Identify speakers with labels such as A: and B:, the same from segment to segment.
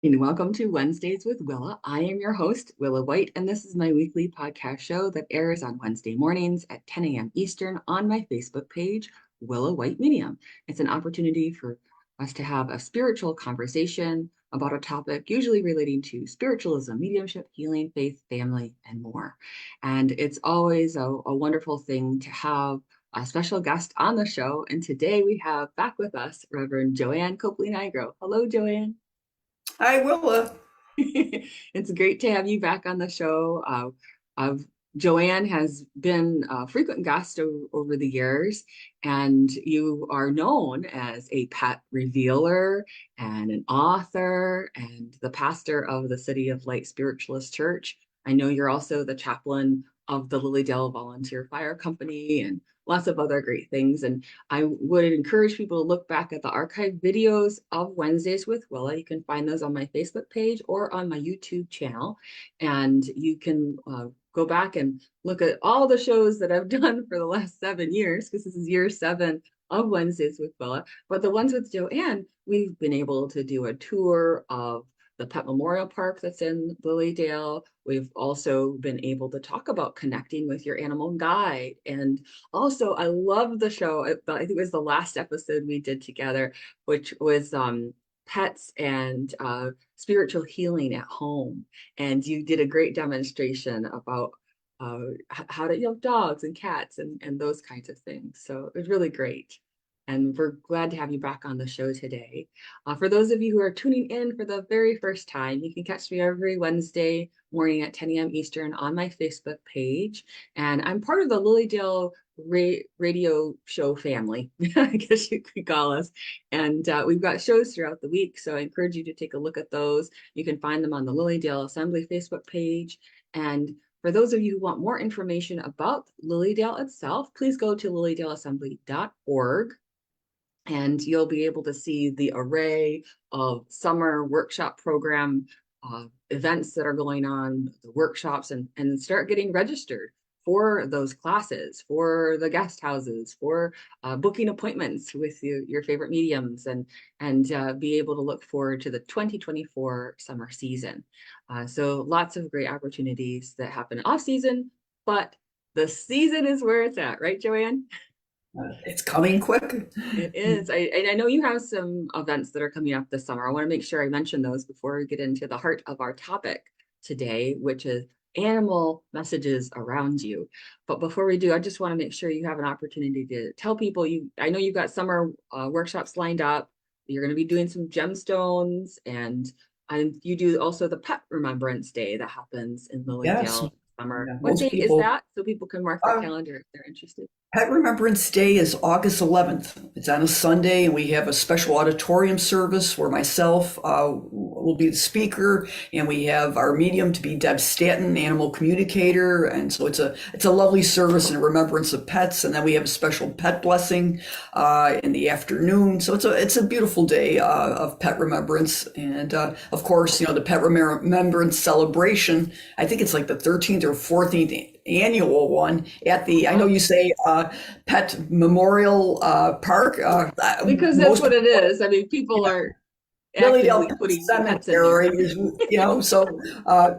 A: And welcome to Wednesdays with Willa. I am your host, Willa White, and this is my weekly podcast show that airs on Wednesday mornings at 10 a.m. Eastern on my Facebook page, Willa White Medium. It's an opportunity for us to have a spiritual conversation about a topic usually relating to spiritualism, mediumship, healing, faith, family, and more. And it's always a wonderful thing to have a special guest on the show. And today we have back with us Reverend Joanne Copley-Nigro. Hello, Joanne.
B: Hi, Willa.
A: It's great to have you back on the show. Joanne has been a frequent guest over the years, and you are known as a pet revealer and an author and the pastor of the City of Light Spiritualist Church. I know you're also the chaplain of the Lilydale Volunteer Fire Company and lots of other great things. And I would encourage people to look back at the archive videos of Wednesdays with Willa. You can find those on my Facebook page or on my YouTube channel. And you can go back and look at all the shows that I've done for the last 7 years, because this is year 7 of Wednesdays with Willa. But the ones with Joanne, we've been able to do a tour of the Pet Memorial Park that's in Lilydale. We've also been able to talk about connecting with your animal guide. And also, I love the show. I think it was the last episode we did together, which was pets and spiritual healing at home. And you did a great demonstration about how to, dogs and cats and those kinds of things. So it was really great. And we're glad to have you back on the show today. For those of you who are tuning in for the very first time, you can catch me every Wednesday morning at 10 a.m. Eastern on my Facebook page. And I'm part of the Lilydale radio show family, I guess you could call us. And we've got shows throughout the week. So I encourage you to take a look at those. You can find them on the Lilydale Assembly Facebook page. And for those of you who want more information about Lilydale itself, please go to lilydaleassembly.org. And you'll be able to see the array of summer workshop program events that are going on, the workshops, and start getting registered for those classes, for the guest houses, for booking appointments with your favorite mediums, and be able to look forward to the 2024 summer season. So lots of great opportunities that happen off season, but the season is where it's at, right, Joanne?
B: It's coming quick.
A: It is. I know you have some events that are coming up this summer. I want to make sure I mention those before we get into the heart of our topic today, which is animal messages around you. But before we do, I just want to make sure you have an opportunity to tell people I know you've got summer workshops lined up. You're going to be doing some gemstones, and you do also the Pet Remembrance Day that happens in
B: Yes,
A: Lilydale summer.
B: yeah,
A: What
B: most
A: date is
B: people.
A: that? So people can mark their
B: Uh,
A: calendar if they're interested.
B: Pet Remembrance Day is August 11th. It's on a Sunday, and we have a special auditorium service where myself will be the speaker, and we have our medium to be Deb Stanton, animal communicator, and so it's a lovely service in remembrance of pets. And then we have a special pet blessing in the afternoon. So it's a beautiful day of pet remembrance, and of course, the Pet Remembrance celebration. I think it's like the 13th or 14th annual one at the, I know you say Pet Memorial Park.
A: Because that's
B: Most
A: what it is. I mean, people are
B: Lilydale
A: actively putting pets in there.
B: Cemetery is, so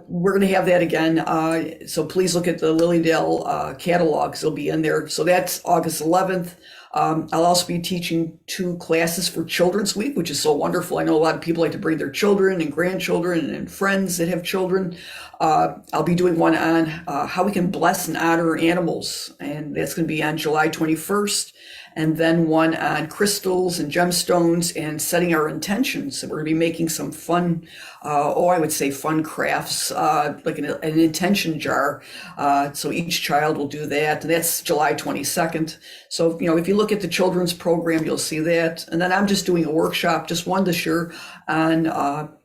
B: we're going to have that again. So please look at the Lilydale catalogs. They'll be in there. So that's August 11th. I'll also be teaching 2 classes for Children's Week, which is so wonderful. I know a lot of people like to bring their children and grandchildren and friends that have children. I'll be doing one on how we can bless and honor animals, and that's going to be on July 21st. And then one on crystals and gemstones and setting our intentions. So we're going to be making some fun, I would say fun crafts, like an intention jar. So each child will do that. And that's July 22nd. So, if you look at the children's program, you'll see that. And then I'm just doing a workshop, just one this year, on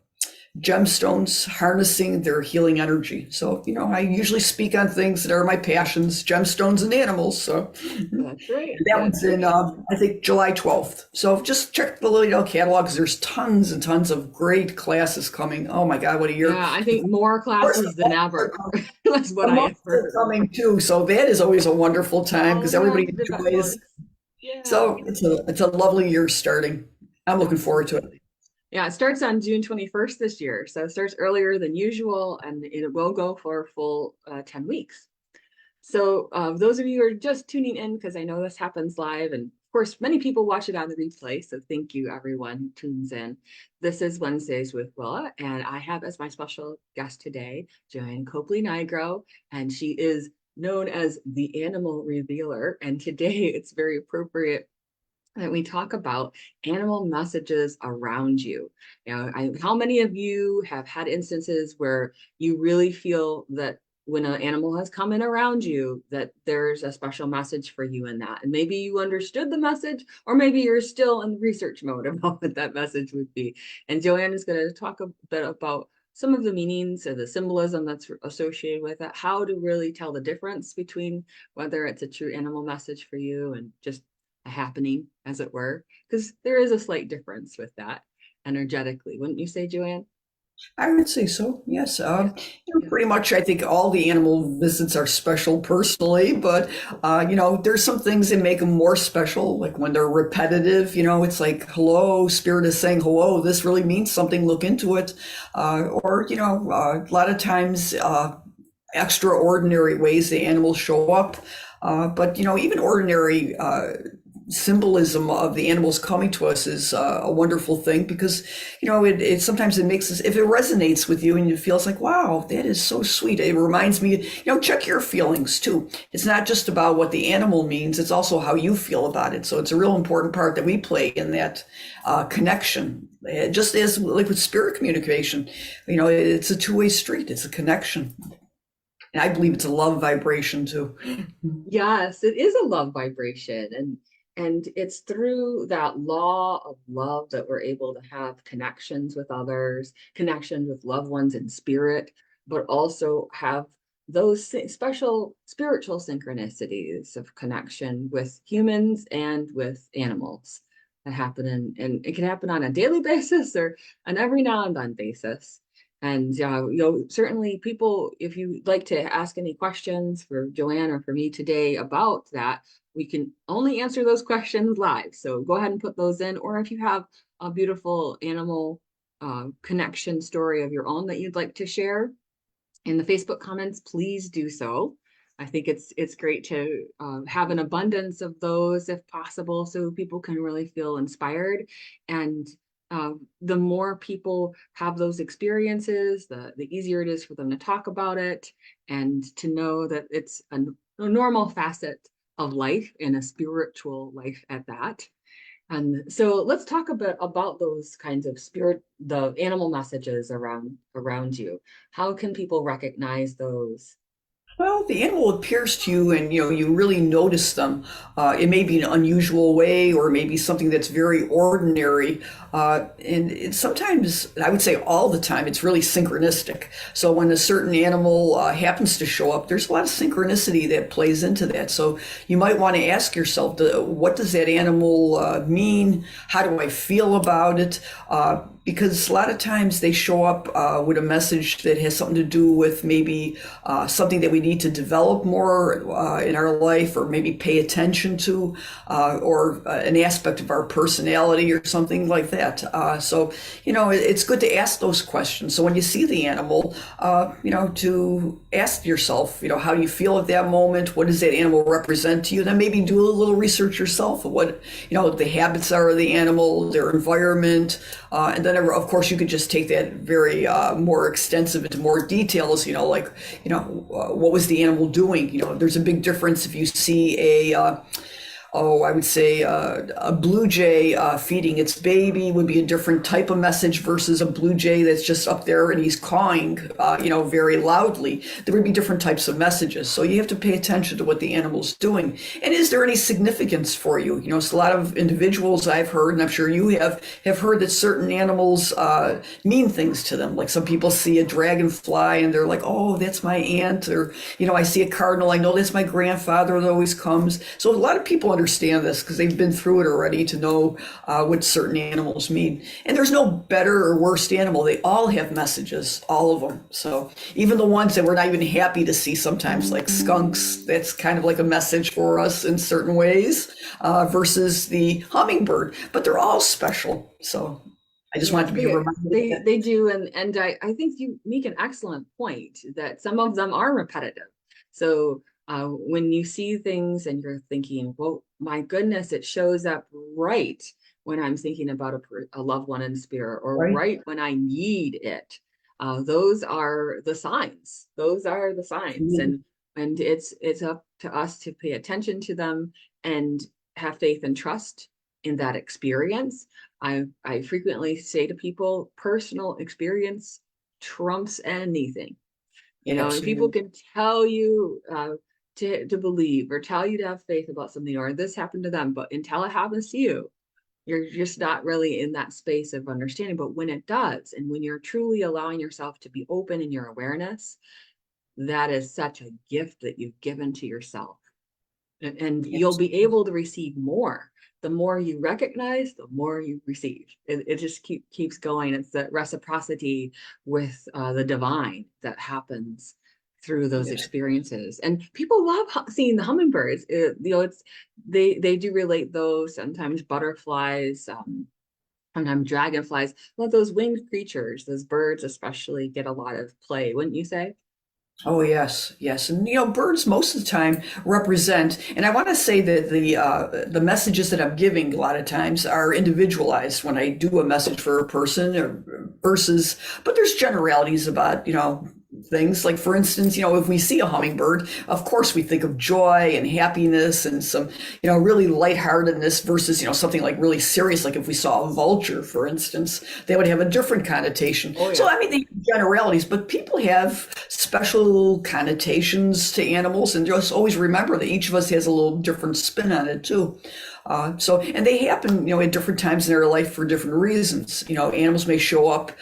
B: gemstones harnessing their healing energy. So, I usually speak on things that are my passions, gemstones and animals. So
A: That's right.
B: that
A: That's
B: one's in,
A: right.
B: I think, July 12th. So just check the Lilydale catalogs. There's tons and tons of great classes coming. Oh my God, what a year.
A: Yeah, I think more
B: Of course,
A: classes than ever. That's what
B: the
A: I
B: months
A: have
B: are
A: heard.
B: coming too. So that is always a wonderful time
A: All
B: because
A: the
B: everybody
A: different
B: enjoys.
A: months. Yeah.
B: So it's a lovely year starting. I'm looking forward to it.
A: Yeah, it starts on June 21st this year. So it starts earlier than usual and it will go for a full 10 weeks. So those of you who are just tuning in, because I know this happens live, and of course, many people watch it on the replay. So thank you, everyone who tunes in. This is Wednesdays with Willa, and I have as my special guest today, Joanne Copley-Nigro, and she is known as the Animal Revealer. And today it's very appropriate that we talk about animal messages around you. How many of you have had instances where you really feel that when an animal has come in around you, that there's a special message for you in that? And maybe you understood the message, or maybe you're still in research mode about what that message would be. And Joanne is going to talk a bit about some of the meanings or the symbolism that's associated with it, how to really tell the difference between whether it's a true animal message for you and just a happening, as it were, because there is a slight difference with that energetically, wouldn't you say, Joanne?
B: I would say so, yes.
A: Yeah, yeah,
B: Pretty much, I think all the animal visits are special personally, but, there's some things that make them more special, like when they're repetitive, it's like, hello, spirit is saying hello, this really means something, look into it. A lot of times, extraordinary ways the animals show up. But even ordinary symbolism of the animals coming to us is a wonderful thing because, it sometimes it makes us, if it resonates with you and it feels like, wow, that is so sweet. It reminds me, check your feelings too. It's not just about what the animal means, it's also how you feel about it. So it's a real important part that we play in that connection. Just as like with spirit communication, it's a two-way street, it's a connection. And I believe it's a love vibration too.
A: yes, it is a love vibration, and it's through that law of love that we're able to have connections with others, connections with loved ones in spirit, but also have those special spiritual synchronicities of connection with humans and with animals that happen and it can happen on a daily basis or an every now and then basis. And certainly people, if you'd like to ask any questions for Joanne or for me today about that, we can only answer those questions live. So go ahead and put those in. Or if you have a beautiful animal connection story of your own that you'd like to share in the Facebook comments, please do so. I think it's great to have an abundance of those if possible, so people can really feel inspired. And the more people have those experiences, the easier it is for them to talk about it and to know that it's a normal facet of life and a spiritual life at that. And so let's talk a bit about those kinds of the animal messages around you. How can people recognize those?
B: Well, the animal appears to you and you really notice them. It may be an unusual way or maybe something that's very ordinary. Sometimes, I would say all the time, it's really synchronistic. So when a certain animal happens to show up, there's a lot of synchronicity that plays into that. So you might want to ask yourself, what does that animal mean? How do I feel about it? Because a lot of times they show up with a message that has something to do with maybe something that we need to develop more in our life or maybe pay attention to or an aspect of our personality or something like that. It's good to ask those questions. So when you see the animal, to ask yourself, how do you feel at that moment? What does that animal represent to you? Then maybe do a little research yourself of what, the habits are of the animal, their environment, and then of course you could just take that very more extensive into more details, what was the animal doing? There's a big difference if you see I would say a blue jay feeding its baby would be a different type of message versus a blue jay that's just up there and he's cawing, very loudly. There would be different types of messages. So you have to pay attention to what the animal's doing. And is there any significance for you? So a lot of individuals I've heard, and I'm sure you have heard that certain animals mean things to them. Like some people see a dragonfly and they're like, oh, that's my aunt. Or, I see a cardinal, I know that's my grandfather that always comes. So a lot of people understand this because they've been through it already to know what certain animals mean. And there's no better or worst animal. They all have messages, all of them. So even the ones that we're not even happy to see sometimes, like skunks, that's kind of like a message for us in certain ways versus the hummingbird. But they're all special. So I just
A: Yes,
B: wanted to be reminded of that.
A: they do, and I think you make an excellent point that some of them are repetitive. So when you see things and you're thinking, well, my goodness, it shows up right when I'm thinking about a loved one in spirit, or
B: Right?
A: right when I need it. Those are the signs. Those are the signs,
B: Mhm.
A: and it's up to us to pay attention to them and have faith and trust in that experience. I frequently say to people, personal experience trumps anything, and people
B: Absolutely.
A: can tell you to believe or tell you to have faith about something, or this happened to them, but until it happens to you, you're just not really in that space of understanding. But when it does, and when you're truly allowing yourself to be open in your awareness, that is such a gift that you've given to yourself, and you'll be
B: Absolutely.
A: able to receive more. The more you recognize, the more you receive. It just keeps going. It's that reciprocity with the divine that happens through those
B: Yes.
A: experiences. And people love seeing the hummingbirds. It's they do relate those. Sometimes butterflies, sometimes dragonflies. Well, those winged creatures, those birds especially, get a lot of play, wouldn't you say?
B: Oh yes, yes, and birds most of the time represent. And I want to say that the messages that I'm giving a lot of times are individualized when I do a message for a person or versus. But there's generalities about things like, for instance, if we see a hummingbird, of course we think of joy and happiness and some really lightheartedness versus something like really serious. Like if we saw a vulture, for instance, they would have a different connotation.
A: Oh
B: So
A: yeah.
B: I mean, they have generalities, but people have special connotations to animals, and just always remember that each of us has a little different spin on it too. And they happen, at different times in their life for different reasons. Animals may show up,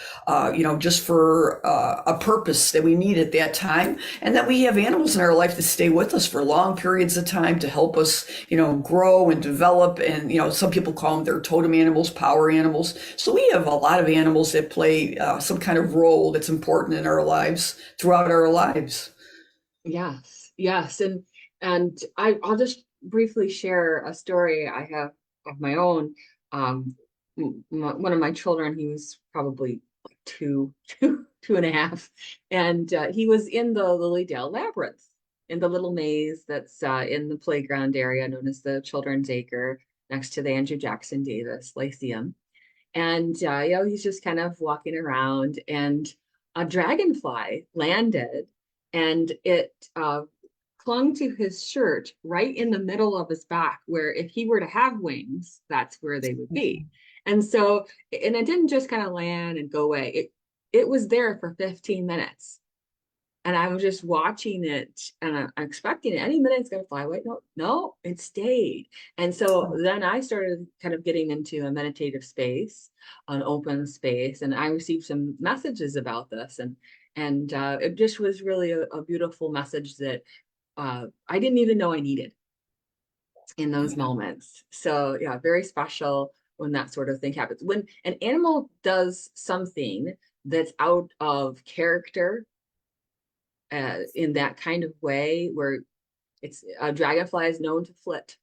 B: just for a purpose that we need at that time, and then we have animals in our life that stay with us for long periods of time to help us, grow and develop. And some people call them their totem animals, power animals. So we have a lot of animals that play some kind of role that's important in our lives throughout our lives.
A: Yes, yes, and I'll just briefly share a story I have of my own. Um, One of my children, he was probably like two and a half, and he was in the Lilydale Labyrinth, in the little maze that's in the playground area known as the Children's Acre, next to the Andrew Jackson Davis Lyceum. And he's just kind of walking around, and a dragonfly landed, and it clung to his shirt right in the middle of his back, where if he were to have wings, that's where they would be. And so, and it didn't just kind of land and go away. It was there for 15 minutes, and I was just watching it, and I'm expecting it any minute it's gonna fly away. No, no, it stayed. And so then I started kind of getting into a meditative space, an open space, and I received some messages about this, and it just was really a beautiful message that I didn't even know I needed in those
B: Yeah.
A: moments. So yeah, very special when that sort of thing happens. When an animal does something that's out of character, in that kind of way, where it's a dragonfly is known to flit.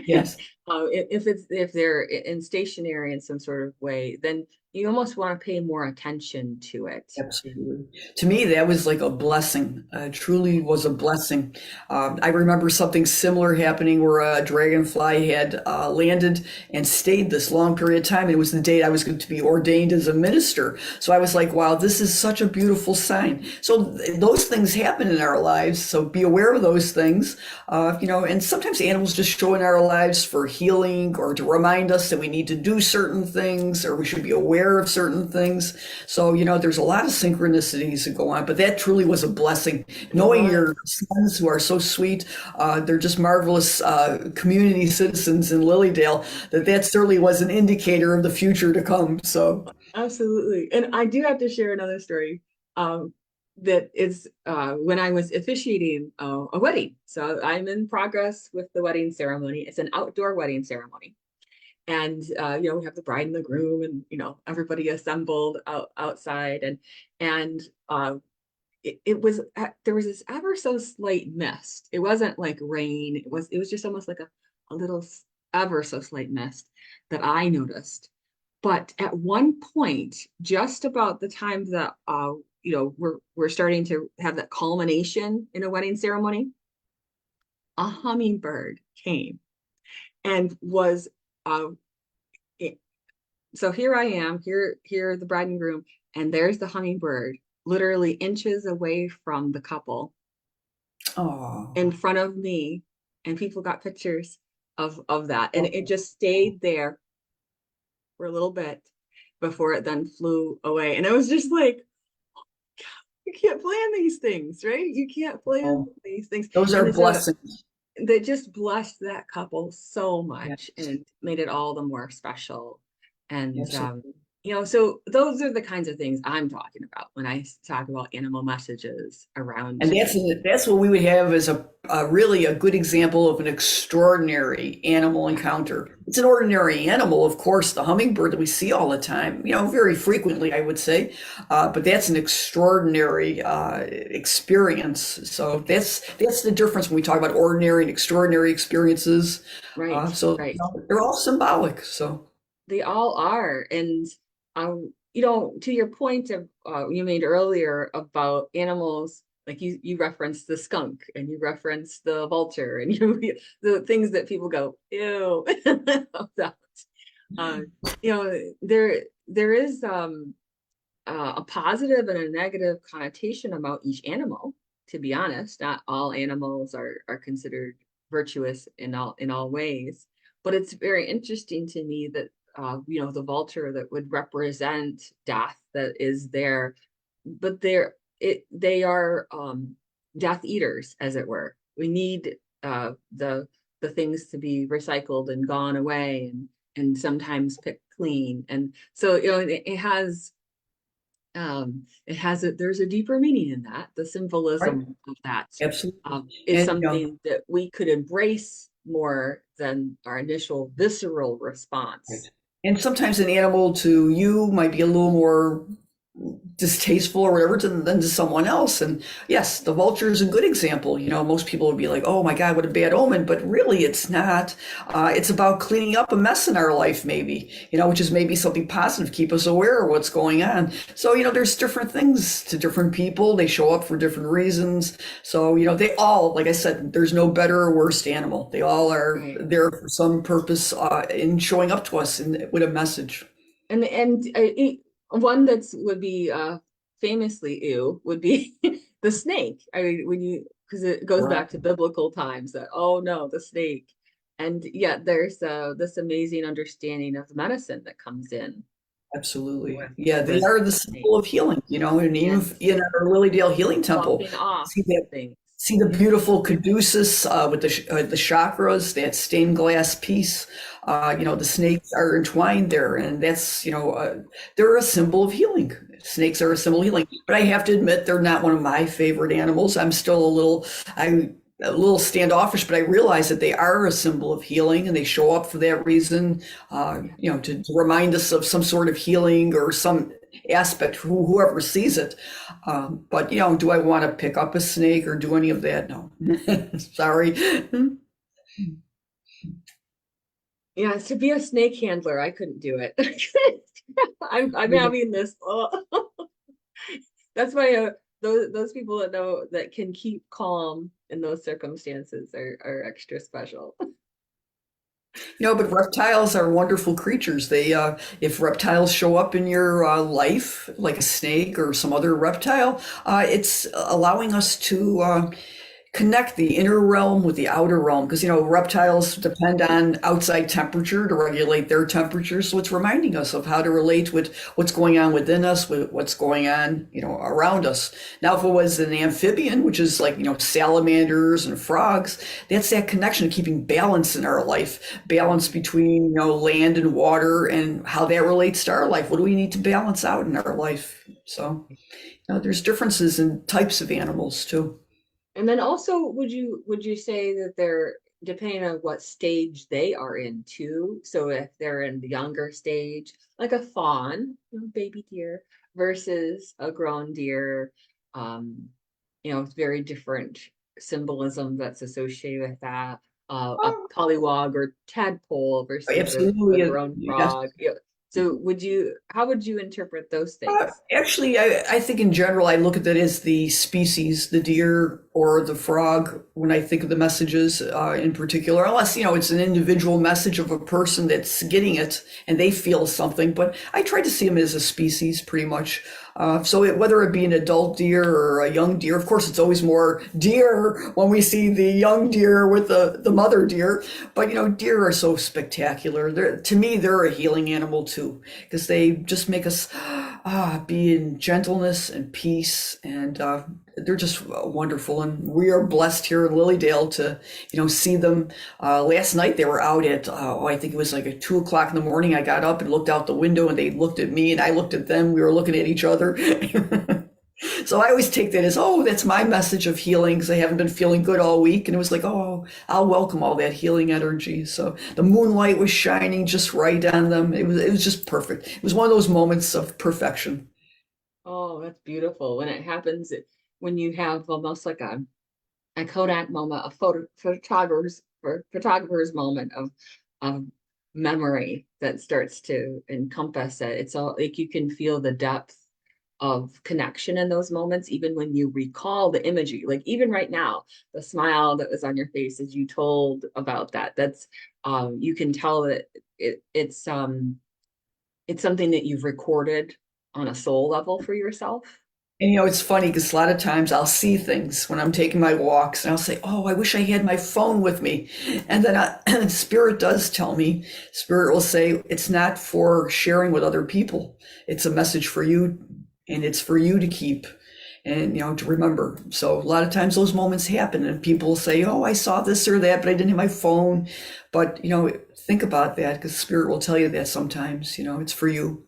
B: Yes.
A: If they're in stationary in some sort of way, then you almost want to pay more attention to it.
B: Absolutely. To me, that was like a blessing. Truly was a blessing. I remember something similar happening where a dragonfly had landed and stayed this long period of time. And it was the day I was going to be ordained as a minister. So I was like, wow, this is such a beautiful sign. So those things happen in our lives. So be aware of those things. And sometimes animals just show in our lives for healing or to remind us that we need to do certain things or we should be aware of certain things. So, there's a lot of synchronicities that go on, but that truly was a blessing.
A: It
B: Knowing
A: was.
B: your sons who are so sweet, they're just marvelous community citizens in Lilydale, that certainly was an indicator of the future to come. So,
A: Absolutely. And I do have to share another story, that is when I was officiating a wedding. So I'm in progress with the wedding ceremony. It's an outdoor wedding ceremony. And we have the bride and the groom, and everybody assembled outside, and it was there was this ever so slight mist. It wasn't like rain. It was just almost like a little ever so slight mist that I noticed. But at one point, just about the time that we're starting to have that culmination in a wedding ceremony, a hummingbird came and was uh it, so here I am, here the bride and groom, and there's the hummingbird literally inches away from the couple in
B: Oh,
A: front of me, and people got pictures of that, and it
B: oh,
A: just stayed there for a little bit before it then flew away. And I was just like, you can't plan these things, right? You can't plan
B: oh.
A: these things.
B: Those
A: And
B: are
A: it's a
B: blessings.
A: that just blessed that couple so much
B: Yes,
A: and made it all the more special. And
B: absolutely.
A: so those are the kinds of things I'm talking about when I talk about animal messages around
B: And
A: the
B: that's what we would have as a really a good example of an extraordinary animal encounter. It's an ordinary animal, of course, the hummingbird that we see all the time, very frequently, I would say. But that's an extraordinary experience. So that's the difference when we talk about ordinary and extraordinary experiences.
A: right,
B: So
A: right.
B: they're all symbolic. So
A: They all are. And to your point of you made earlier about animals, like you referenced the skunk and you referenced the vulture and the things that people go, ew, about. Uh, there is a positive and a negative connotation about each animal, to be honest. Not all animals are considered virtuous in all ways, but it's very interesting to me that the vulture that would represent death that is there, but they are death eaters, as it were. We need the things to be recycled and gone away and sometimes picked clean. And so there's a deeper meaning in that. The
B: right,
A: symbolism of that
B: absolutely.
A: is
B: And
A: something that we could embrace more than our initial visceral
B: right.
A: response.
B: And sometimes an animal to you might be a little more distasteful or whatever than to someone else. And yes, the vulture is a good example. Most people would be like, "Oh my God, what a bad omen," but really, it's not. It's about cleaning up a mess in our life, maybe. Which is maybe something positive, keep us aware of what's going on. So there's different things to different people. They show up for different reasons. So they all, like I said, there's no better or worse animal. They all are
A: Right.
B: there for some purpose in showing up to us with a message.
A: One that's would be famously ew would be the snake. I mean, when you because it goes
B: Right.
A: back to biblical times that, oh no, the snake. And yet there's this amazing understanding of medicine that comes in
B: Absolutely.
A: with
B: Yeah, they
A: with
B: are the
A: snake
B: symbol of healing, and even
A: and
B: in our Lilydale Healing Temple,
A: bumping off
B: see that,
A: things.
B: see the beautiful caduceus with the chakras, that stained glass piece. The snakes are entwined there, and that's, they're a symbol of healing. Snakes are a symbol of healing, but I have to admit they're not one of my favorite animals. I'm a little standoffish, but I realize that they are a symbol of healing, and they show up for that reason, to remind us of some sort of healing or some aspect, whoever sees it. But do I want to pick up a snake or do any of that? No. Sorry.
A: Yeah, to be a snake handler, I couldn't do it. I'm
B: Maybe.
A: having this. Oh. That's why those people that know that can keep calm in those circumstances are extra special.
B: But reptiles are wonderful creatures. If reptiles show up in your life, like a snake or some other reptile, it's allowing us to connect the inner realm with the outer realm, because reptiles depend on outside temperature to regulate their temperature, so it's reminding us of how to relate with what's going on within us, with what's going on around us. Now if it was an amphibian, which is like salamanders and frogs, that's that connection of keeping balance in our life, balance between land and water, and how that relates to our life. What do we need to balance out in our life? So there's differences in types of animals too.
A: And then also, would you say that they're depending on what stage they are in too? So if they're in the younger stage, like a fawn, baby deer, versus a grown deer, it's very different symbolism that's associated with that. A
B: Oh,
A: pollywog or tadpole versus a
B: absolutely.
A: grown
B: Yes.
A: frog. Yeah. So how would you interpret those things?
B: Actually, I think in general, I look at that as the species, the deer or the frog, when I think of the messages in particular, unless, it's an individual message of a person that's getting it and they feel something. But I try to see them as a species pretty much. Whether it be an adult deer or a young deer, of course, it's always more deer when we see the young deer with the mother deer. But, deer are so spectacular. To me, they're a healing animal too, because they just make us be in gentleness and peace, and they're just wonderful. And we are blessed here in Lilydale to, see them. Last night they were out at, I think it was like at 2 o'clock in the morning. I got up and looked out the window, and they looked at me, and I looked at them. We were looking at each other. So I always take that as, oh, that's my message of healing because I haven't been feeling good all week. And it was like, oh, I'll welcome all that healing energy. So the moonlight was shining just right on them. It was just perfect. It was one of those moments of perfection.
A: Oh, that's beautiful. When it happens, when you have almost like a Kodak moment, a photographer's moment of memory that starts to encompass it. It's all like you can feel the depth of connection in those moments, even when you recall the imagery. Like even right now, the smile that was on your face as you told about that. That's you can tell that it's something that you've recorded on a soul level for yourself.
B: And it's funny because a lot of times I'll see things when I'm taking my walks and I'll say, oh, I wish I had my phone with me. And then Spirit does tell me, Spirit will say, it's not for sharing with other people. It's a message for you and it's for you to keep and, to remember. So a lot of times those moments happen and people say, oh, I saw this or that, but I didn't have my phone. But, think about that because Spirit will tell you that sometimes, it's for you.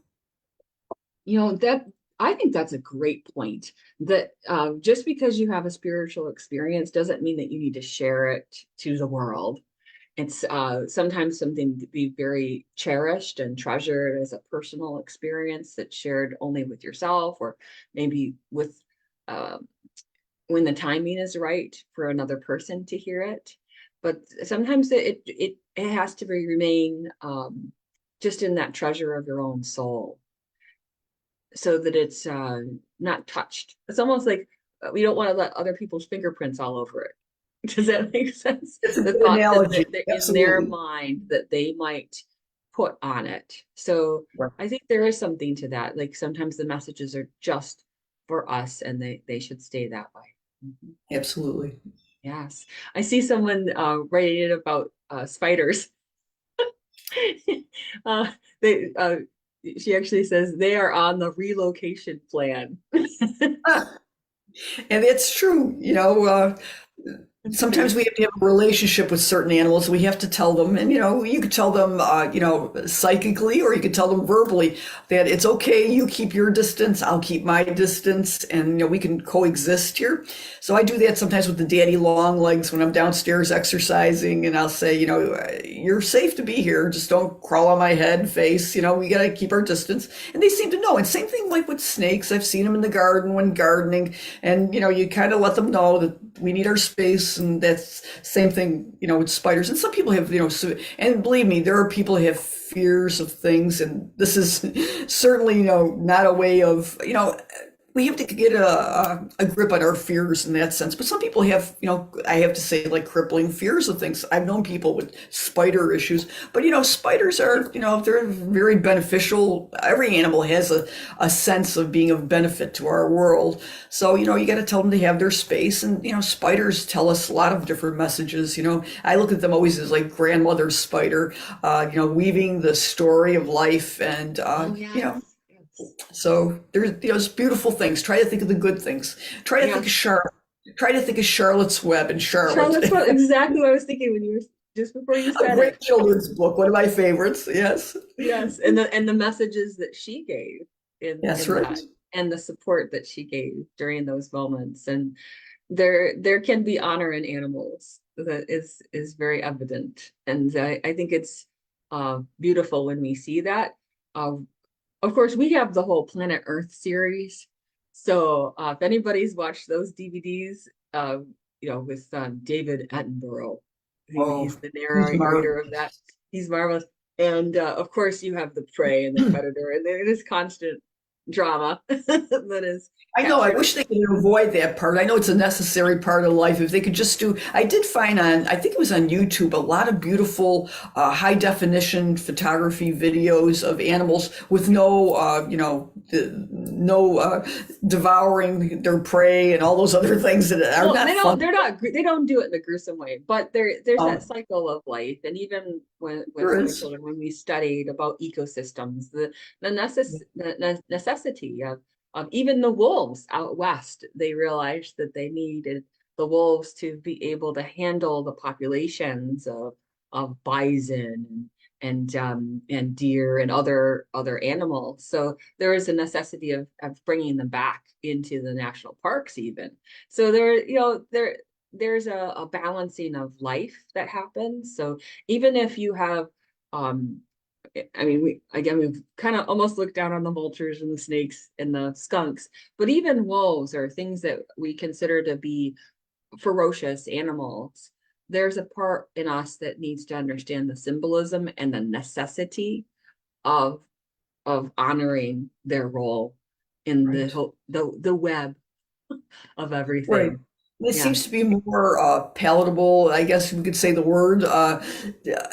A: That I think that's a great point. That just because you have a spiritual experience doesn't mean that you need to share it to the world. It's sometimes something to be very cherished and treasured as a personal experience that's shared only with yourself, or maybe with uh, when the timing is right for another person to hear it. But sometimes it has to remain just in that treasure of your own soul, so that it's not touched. It's almost like we don't want to let other people's fingerprints all over it. Does that make sense?
B: It's a
A: The
B: good
A: thoughts that
B: analogy.
A: they're in their
B: Absolutely.
A: mind that they might put on it. So
B: Right.
A: I think there is something to that. Like sometimes the messages are just for us and they should stay that way. Mhm.
B: Absolutely.
A: Yes. I see someone writing about spiders. uh, they she actually says they are on the relocation plan.
B: Ah, and it's true.
A: It's
B: Sometimes
A: great.
B: we have to have a relationship with certain animals. We have to tell them, and you could tell them, psychically, or you could tell them verbally that it's okay. You keep your distance, I'll keep my distance, and we can coexist here. So I do that sometimes with the daddy long legs when I'm downstairs exercising, and I'll say, you're safe to be here. Just don't crawl on my head, face. We got to keep our distance, and they seem to know. And same thing like with snakes. I've seen them in the garden when gardening, and you kind of let them know that we need our space, and that's same thing with spiders. And some people have and believe me, there are people who have fears of things, and this is certainly not a way of we have to get a grip on our fears in that sense. But some people have, I have to say, like crippling fears of things. I've known people with spider issues, but spiders are, they're very beneficial. Every animal has a sense of being of benefit to our world. So, you got to tell them to have their space. And, spiders tell us a lot of different messages. I look at them always as like grandmother's spider, weaving the story of life and,
A: Oh yes. Yes.
B: so there's those beautiful things. Try to think of the good things. Try to think of
A: Yes.
B: Charlotte. Try to think of Charlotte's Web and Charlotte.
A: Charlotte's Web, exactly what I was thinking when you were just before you
B: A
A: said
B: great
A: it.
B: children's book, one of my favorites. Yes.
A: Yes. And the messages that she gave
B: Yes,
A: in
B: right.
A: that, and the support that she gave during those moments. And there can be honor in animals that is very evident. And I think it's beautiful when we see that. Uh, of course, we have the whole Planet Earth series. So if anybody's watched those DVDs, with David Attenborough,
B: Oh,
A: he's the
B: he's
A: narrator
B: marvelous.
A: of that. He's marvelous. And of course, you have the prey and the predator, and there is constant drama that is
B: I know. I
A: captured.
B: wish they could avoid that part. I know it's a necessary part of life. If they could just do, I did find on, I think it was on YouTube, a lot of beautiful high definition photography videos of animals with no, no devouring their prey and all those other things that are
A: Well,
B: not fun.
A: they don't do it in a gruesome way, but there's that
B: Um,
A: cycle of life. And even with
B: there
A: my
B: is.
A: children, when we studied about ecosystems, the necessity of even the wolves out west, they realized that they needed the wolves to be able to handle the populations of bison and deer and other animals. So there is a necessity of bringing them back into the national parks even. So there's a balancing of life that happens. So even if you have um I mean, we've kind of almost looked down on the vultures and the snakes and the skunks, but even wolves are things that we consider to be ferocious animals. There's a part in us that needs to understand the symbolism and the necessity of honoring their role in
B: Right.
A: the web of
B: Right.
A: everything.
B: And it
A: Yeah.
B: seems to be more palatable, I guess we could say the word,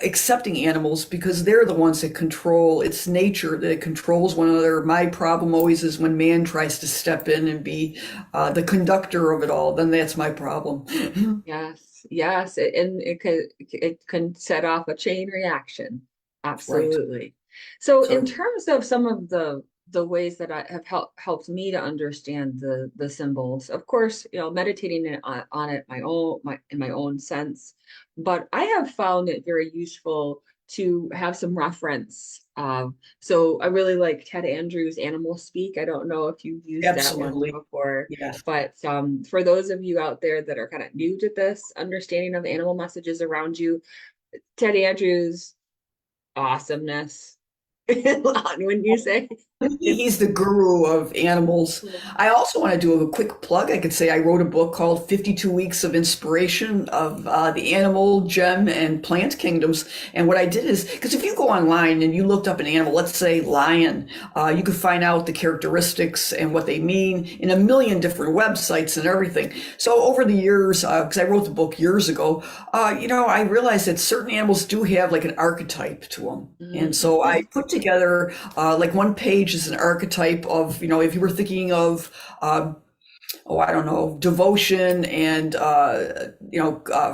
B: accepting animals because they're the ones that control, it's nature that controls one another. My problem always is when man tries to step in and be the conductor of it all, then that's my problem.
A: Yes, yes, and it can set off a chain reaction.
B: Right.
A: Absolutely. So in
B: So,
A: terms of some of the ways that I have helped me to understand the symbols, of course, meditating on it in my own sense, but I have found it very useful to have some reference. So I really like Ted Andrews' Animal Speak. I don't know if you've used that one
B: absolutely.
A: before.
B: Yes.
A: But for those of you out there that are kind of new to this understanding of animal messages around you, Ted Andrews' awesomeness. When you say it's
B: He's the guru of animals.
A: cool.
B: I also want to do a quick plug. I could say I wrote a book called 52 Weeks of Inspiration of the Animal, Gem, and Plant Kingdoms. And what I did is, because if you go online and you looked up an animal, let's say lion, you could find out the characteristics and what they mean in a million different websites and everything. So over the years, because I wrote the book years ago, I realized that certain animals do have like an archetype to them. And so I
A: Mhm.
B: put together like one page is an archetype of, if you were thinking of, I don't know, devotion and,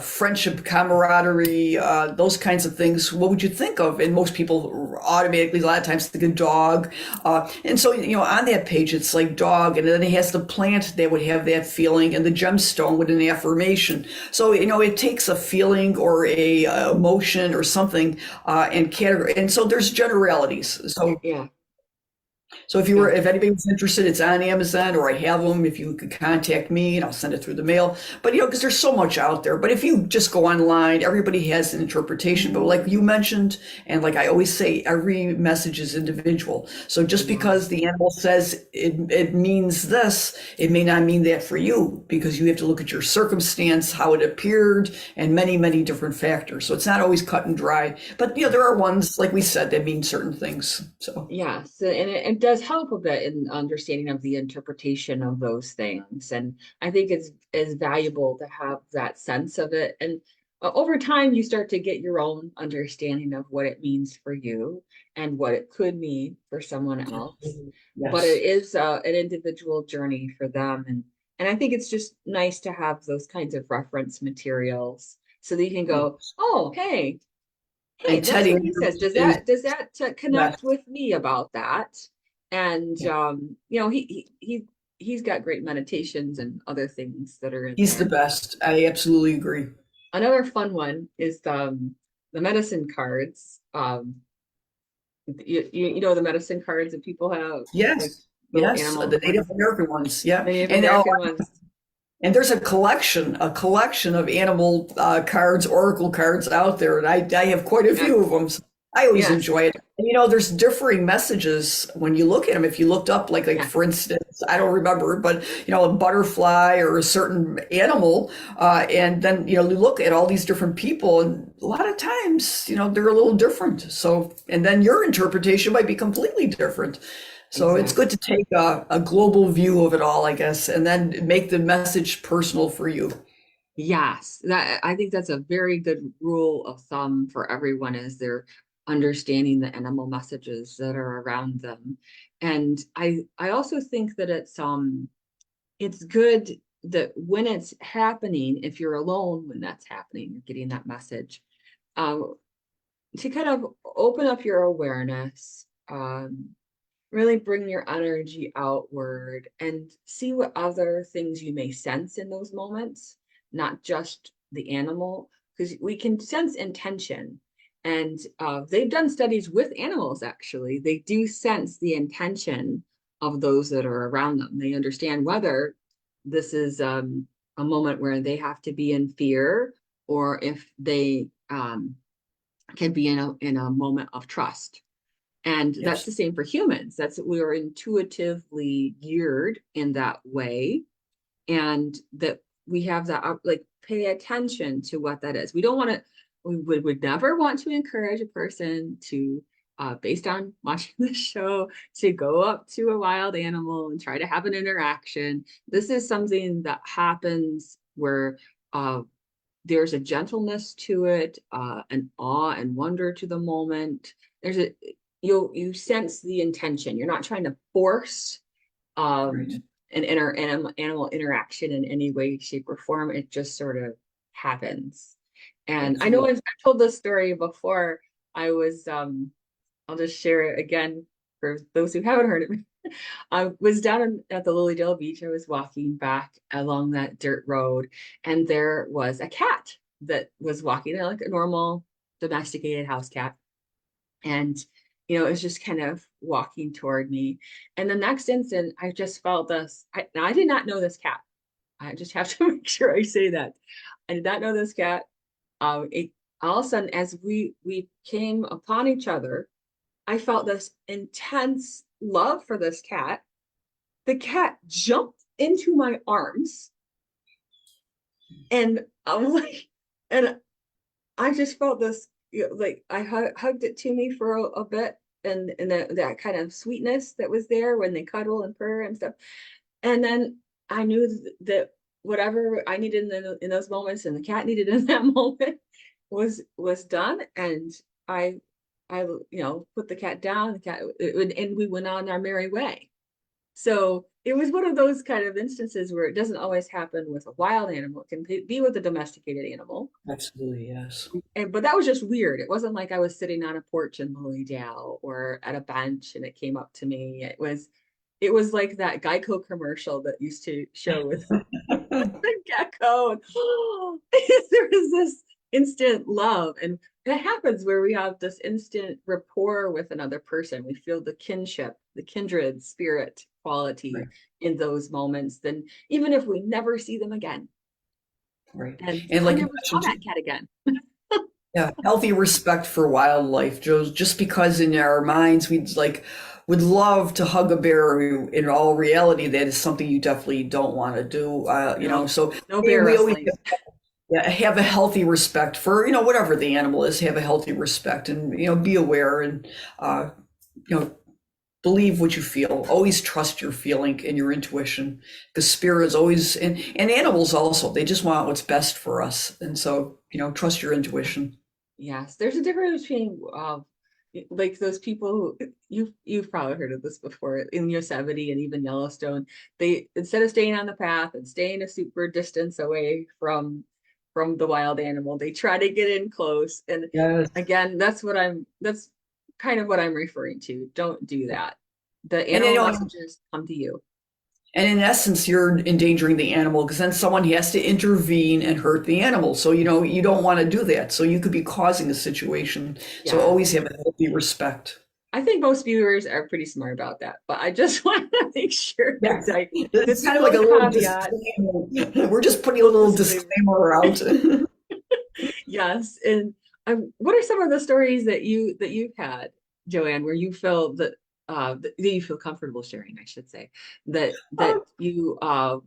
B: friendship, camaraderie, those kinds of things, what would you think of? And most people automatically, a lot of times, think of dog. And so, on that page, it's like dog, and then it has the plant that would have that feeling, and the gemstone with an affirmation. So, it takes a feeling or a emotion or something, and category. And so there's generalities.
A: Yeah,
B: So
A: yeah.
B: if anybody's interested, it's on Amazon or I have them. If you could contact me and I'll send it through the mail. But because there's so much out there. But if you just go online, everybody has an interpretation. But like you mentioned, and like I always say, every message is individual. So just
A: Yeah.
B: because the animal says it means this, it may not mean that for you because you have to look at your circumstance, how it appeared, and many, many different factors. So it's not always cut and dry. But there are ones, like we said, that mean certain things. So
A: Yes, and it does help a bit in understanding of the interpretation of those things. And I think it's valuable to have that sense of it. And over time, you start to get your own understanding of what it means for you and what it could mean for someone else. But it
B: yes.
A: is an individual journey for them. And I think it's just nice to have those kinds of reference materials so that you can go, oh, hey,
B: And
A: that's
B: Ted
A: what he says.
B: Andrews is
A: Connect
B: yes,
A: with me about that? And
B: yeah.
A: he's got great meditations and other things that are in
B: He's the
A: there.
B: best. I absolutely agree.
A: Another fun one is the medicine cards. You know the medicine cards that people have, like
B: Yes,
A: little
B: yes,
A: animal
B: the Native
A: ones,
B: American ones. Yeah,
A: Native
B: and
A: American ones.
B: and there's a collection of animal cards, oracle cards out there, and I have quite a
A: Yeah.
B: few of them. I always
A: Yes.
B: enjoy it. And, there's differing messages when you look at them. If you looked up, like
A: Yeah.
B: for instance, I don't remember, but a butterfly or a certain animal, and then you look at all these different people, and a lot of times, they're a little different. So, and then your interpretation might be completely different. So it's good
A: Exactly.
B: to take a global view of it all, I guess, and then make the message personal for you.
A: Yes, that I think that's a very good rule of thumb for everyone is they're understanding the animal messages that are around them. And I also think that it's good that when it's happening, if you're alone when that's happening, you're getting that message, um, to kind of open up your awareness, really bring your energy outward and see what other things you may sense in those moments, not just the animal, because we can sense intention. And they've done studies with animals, actually. They do sense the intention of those that are around them. They understand whether this is a moment where they have to be in fear or if they can be in a moment of trust. And that's
B: Yes,
A: the same for humans. That's we are intuitively geared in that way, and that we have that like pay attention to what that is. We don't want to. We would never want to encourage a person to, based on watching the show, to go up to a wild animal and try to have an interaction. This is something that happens where uh, there's a gentleness to it, an awe and wonder to the moment. There's a you sense the intention. You're not trying to force
B: right.
A: animal interaction in any way, shape, or form. It just sort of happens. And I know
B: Absolutely.
A: I've told this story before. I was I'll just share it again for those who haven't heard it. I was at the Lilydale Beach. I was walking back along that dirt road, and there was a cat that was walking like a normal domesticated house cat. And, it was just kind of walking toward me. And the next instant, I just felt this. Now, I did not know this cat. I just have to make sure I say that. I did not know this cat. It, all of a sudden, as we came upon each other, I felt this intense love for this cat. The cat jumped into my arms, and I was like, and I just felt this, like I hugged it to me for a bit, and that kind of sweetness that was there when they cuddle and purr and stuff. And then I knew that whatever I needed in those moments, and the cat needed in that moment, was done. And I I put the cat down. The cat and we went on our merry way. So it was one of those kind of instances where it doesn't always happen with a wild animal. It can be with a domesticated animal.
B: Absolutely, yes.
A: But that was just weird. It wasn't like I was sitting on a porch in Lilydale or at a bench and it came up to me. It was like that Geico commercial that used to show with the gecko. And, there was this instant love. And that happens where we have this instant rapport with another person. We feel the kinship, the kindred spirit quality
B: Right,
A: in those moments. Then even if we never see them again.
B: right.
A: And
B: And
A: I
B: like you
A: never saw
B: mentioned,
A: that cat again.
B: yeah, healthy respect for wildlife, Joe. Just because in our minds would love to hug a bear, in all reality, that is something you definitely don't want to do.
A: No,
B: So
A: no
B: we,
A: bear
B: we always
A: wrestling.
B: have a healthy respect for, whatever the animal is, have a healthy respect and, be aware and, uh, you know, believe what you feel. Always trust your feeling and your intuition. Because spirit is always, and animals also, they just want what's best for us. And so, trust your intuition.
A: Yes, there's a difference between like those people who you've probably heard of this before in Yosemite and even Yellowstone. They instead of staying on the path and staying a super distance away from the wild animal, they try to get in close. And
B: Yes.
A: again, that's kind of what I'm referring to. Don't do that. The
B: And
A: animal messages come to you.
B: in essence, you're endangering the animal because then someone has to intervene and hurt the animal. So, you don't want to do that. So you could be causing a situation. So always
A: Yes.
B: have a healthy respect.
A: I think most viewers are pretty smart about that, but I just want to make sure
B: Yes.
A: it's
B: It's
A: just
B: kind
A: a
B: of like a
A: little
B: little
A: caveat,
B: disclaimer. We're just putting a
A: little
B: little
A: disclaimer.
B: disclaimer out.
A: Yes, and what are some of the stories that you've had, Joanne, where you feel that you feel comfortable sharing, I should say,
B: Um,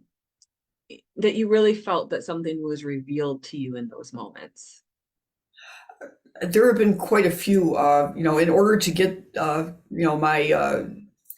A: that you really felt that something was revealed to you in those moments?
B: there have been quite a few. In order to get, my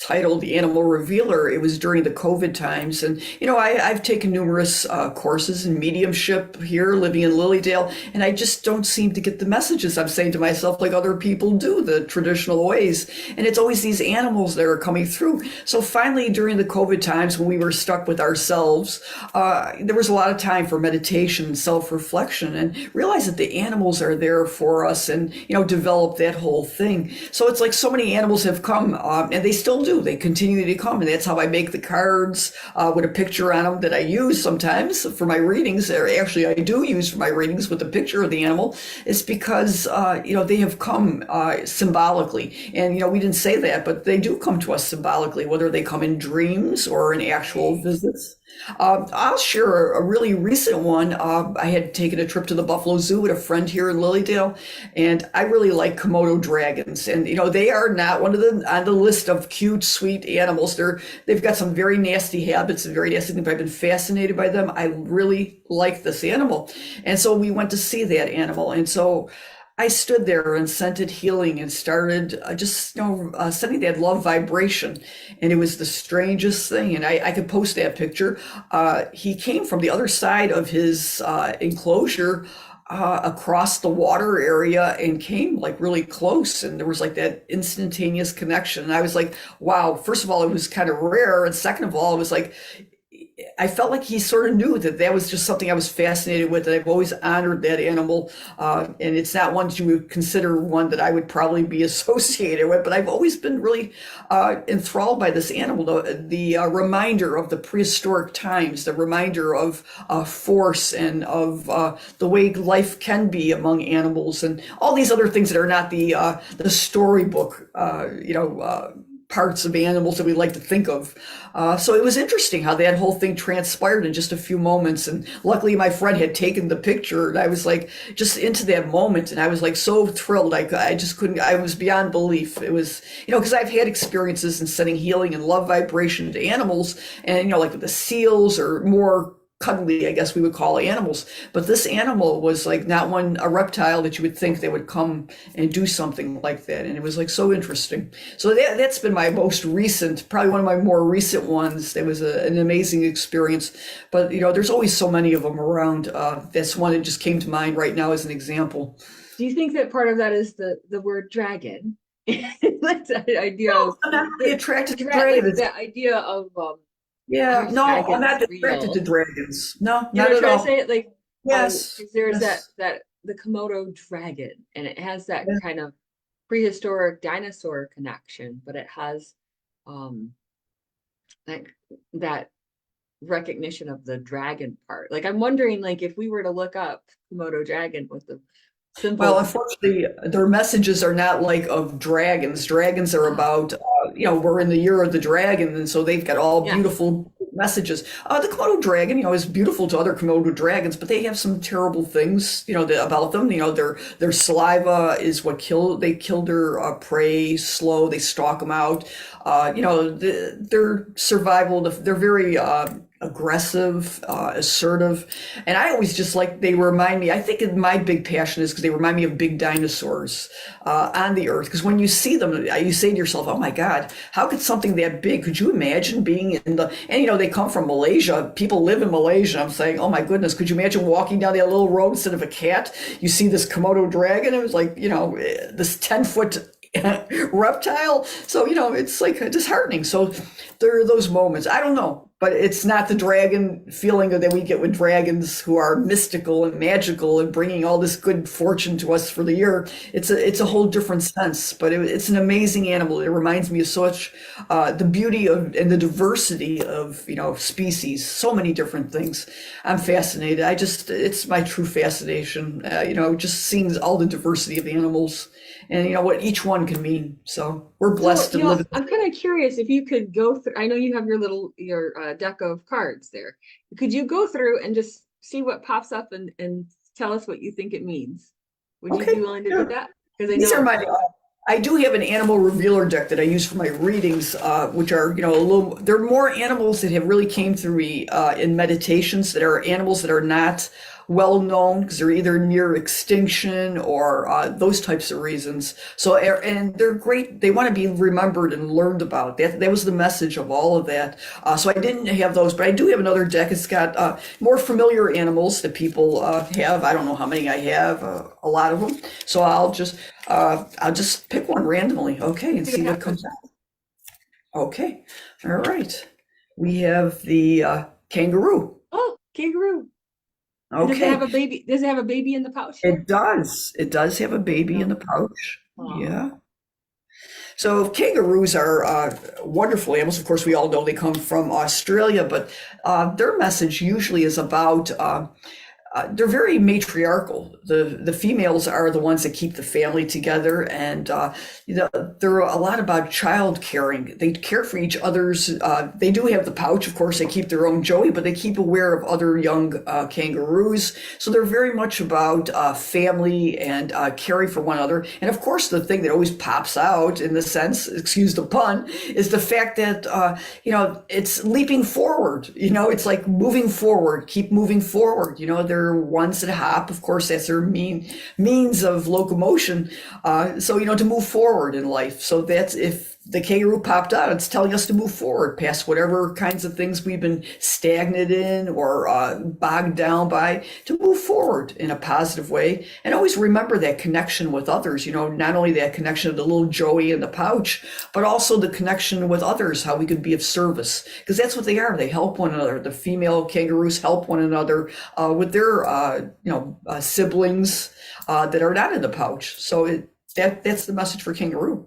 B: title, the Animal Revealer, it was during the COVID times. And, I've taken numerous courses in mediumship here, living in Lilydale, and I just don't seem to get the messages I'm saying to myself like other people do, the traditional ways. And it's always these animals that are coming through. So finally, during the COVID times when we were stuck with ourselves, there was a lot of time for meditation, self-reflection, and realize that the animals are there for us and, develop that whole thing. So it's like so many animals have come, and they still do. They continue to come, and that's how I make the cards with a picture on them that I use sometimes for my readings. Or actually, I do use for my readings with a picture of the animal. It's because they have come symbolically, and we didn't say that, but they do come to us symbolically, whether they come in dreams or in actual visits. I'll share a really recent one. I had taken a trip to the Buffalo Zoo with a friend here in Lilydale, and I really like Komodo dragons. And they are not one of the on the list of cute, sweet animals. They've got some very nasty habits and very nasty things, but I've been fascinated by them. I really like this animal, and so we went to see that animal, and so I stood there and scented healing and started just sending that love vibration, and it was the strangest thing. And I could post that picture. He came from the other side of his enclosure across the water area and came like really close, and there was like that instantaneous connection. And I was like, wow, first of all, it was kind of rare, and second of all, it was like I felt like he sort of knew that that was just something I was fascinated with, and I've always honored that animal. And it's not one that you would consider one that I would probably be associated with, but I've always been really enthralled by this animal. The reminder of the prehistoric times, the reminder of force and of the way life can be among animals, and all these other things that are not the storybook, parts of animals that we like to think of. So it was interesting how that whole thing transpired in just a few moments. And luckily, my friend had taken the picture, and I was like just into that moment, and I was like so thrilled. I just couldn't. I was beyond belief. It was because I've had experiences in sending healing and love vibration to animals, and like with the seals or more cuddly, I guess we would call animals. But this animal was like not a reptile that you would think they would come and do something like that. And it was like so interesting. So that's been my most recent, probably one of my more recent ones. That was an amazing experience. But, there's always so many of them around. That's one that just came to mind right now as an example.
A: Do you think that part of that is the word dragon? That's the idea
B: No,
A: of
B: I'm not really attracted to
A: like
B: dragons.
A: that idea of
B: Yeah,
A: are
B: no, I'm
A: dragons
B: not attracted to
A: real?
B: dragons. No,
A: You know
B: not
A: what I'm
B: at
A: trying to
B: all.
A: say? Like,
B: Yes,
A: 'cause there's
B: yes.
A: that the Komodo dragon, and it has that
B: Yeah.
A: kind of prehistoric dinosaur connection, but it has um that that recognition of the dragon part. Like, I'm wondering, like, if we were to look up Komodo dragon with the
B: Well,
A: simple,
B: unfortunately, their messages are not like of dragons. Dragons are
A: ah,
B: about, we're in the year of the dragon, and so they've got all
A: yeah,
B: beautiful messages. The Komodo dragon, is beautiful to other Komodo dragons, but they have some terrible things, about them. Their saliva is what they kill their prey slow. They stalk them out. Their survival, they're very aggressive, assertive. And I always just like, they remind me, I think my big passion is because they remind me of big dinosaurs on the earth. Because when you see them, you say to yourself, oh my God, how could something that big, could you imagine being and they come from Malaysia. People live in Malaysia. I'm saying, oh my goodness, could you imagine walking down that little road instead of a cat? You see this Komodo dragon. It was like, this 10-foot reptile. So, it's like disheartening. So there are those moments. I don't know, but it's not the dragon feeling that we get with dragons who are mystical and magical and bringing all this good fortune to us for the year. It's a whole different sense, but it's an amazing animal. It reminds me of such the beauty of and the diversity of species. So many different things. I'm fascinated. It's my true fascination. Just seeing all the diversity of animals and what each one can mean. So we're
A: so,
B: blessed to live.
A: I'm kind of curious if you could go through. I know you have your deck of cards there. Could you go through and just see what pops up and tell us what you think it means? Would you be
B: Okay,
A: willing to do
B: sure.
A: that? Because I
B: These are
A: know,
B: my, I do have an animal revealer deck that I use for my readings, which are, a little, they're more animals that have really came through me in meditations that are animals that are not well known because they're either near extinction or those types of reasons. So, and they're great. They want to be remembered and learned about. That was the message of all of that. So I didn't have those, but I do have another deck. It's got more familiar animals that people have. I don't know how many I have, a lot of them. So I'll just pick one randomly, okay, and
A: see what
B: see what
A: happens.
B: comes out. Okay, all right. We have the kangaroo.
A: Oh, kangaroo. And does it have
B: Okay,
A: a baby? Does it have a baby in the pouch here?
B: it does. It does have a baby in
A: No.
B: the pouch.
A: Oh,
B: Yeah. So kangaroos are wonderful animals. Of course, we all know they come from Australia, but their message usually is about they're very matriarchal. The females are the ones that keep the family together, and they're a lot about child caring. They care for each other's. They do have the pouch, of course. They keep their own joey, but they keep aware of other young kangaroos. So they're very much about family and caring for one another. And of course, the thing that always pops out in the sense, excuse the pun, is the fact that it's leaping forward. It's like moving forward, keep moving forward. They're ones that hop. Of course, that's their means of locomotion. So to move forward in life. So that's if the kangaroo popped out, it's telling us to move forward past whatever kinds of things we've been stagnant in or bogged down by, to move forward in a positive way. And always remember that connection with others, not only that connection of the little joey in the pouch, but also the connection with others, how we could be of service. Because that's what they are. They help one another. The female kangaroos help one another with their, siblings that are not in the pouch. So that's the message for kangaroo.